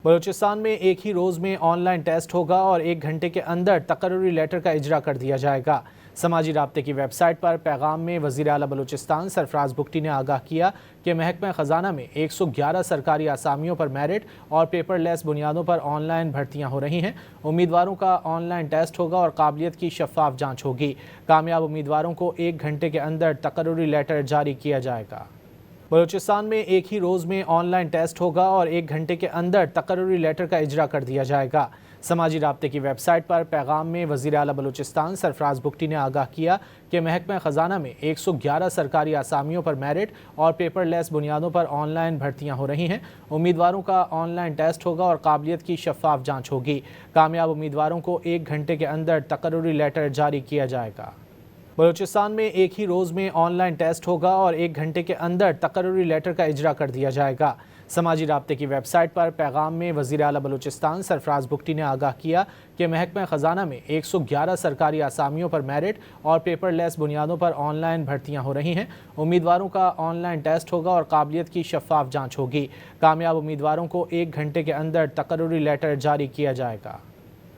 بلوچستان میں ایک ہی روز میں آن لائن ٹیسٹ ہوگا اور 1 گھنٹے کے اندر تقرری لیٹر کا اجرا کر دیا جائے گا۔ سماجی رابطے کی ویب سائٹ پر پیغام میں وزیر اعلیٰ بلوچستان سرفراز بگٹی نے آگاہ کیا کہ محکمہ خزانہ میں 111 سرکاری اسامیوں پر میرٹ اور پیپر لیس بنیادوں پر آن لائن بھرتیاں ہو رہی ہیں۔ امیدواروں کا آن لائن ٹیسٹ ہوگا اور قابلیت کی شفاف جانچ ہوگی۔ کامیاب امیدواروں کو 1 گھنٹے کے اندر تقرری لیٹر جاری کیا جائے گا۔ بلوچستان میں ایک ہی روز میں آن لائن ٹیسٹ ہوگا اور 1 گھنٹے کے اندر تقرری لیٹر کا اجرا کر دیا جائے گا۔ سماجی رابطے کی ویب سائٹ پر پیغام میں وزیر اعلیٰ بلوچستان سرفراز بگٹی نے آگاہ کیا کہ محکمہ خزانہ میں 111 سرکاری اسامیوں پر میرٹ اور پیپر لیس بنیادوں پر آن لائن بھرتیاں ہو رہی ہیں۔ امیدواروں کا آن لائن ٹیسٹ ہوگا اور قابلیت کی شفاف جانچ ہوگی۔ کامیاب امیدواروں کو 1 گھنٹے کے اندر تقرری لیٹر جاری کیا جائے گا۔ بلوچستان میں ایک ہی روز میں آن لائن ٹیسٹ ہوگا اور 1 گھنٹے کے اندر تقرری لیٹر کا اجرا کر دیا جائے گا۔ سماجی رابطے کی ویب سائٹ پر پیغام میں وزیر اعلیٰ بلوچستان سرفراز بگٹی نے آگاہ کیا کہ محکمہ خزانہ میں 111 سرکاری اسامیوں پر میرٹ اور پیپر لیس بنیادوں پر آن لائن بھرتیاں ہو رہی ہیں۔ امیدواروں کا آن لائن ٹیسٹ ہوگا اور قابلیت کی شفاف جانچ ہوگی۔ کامیاب امیدواروں کو 1 گھنٹے کے اندر تقرری لیٹر جاری کیا جائے گا۔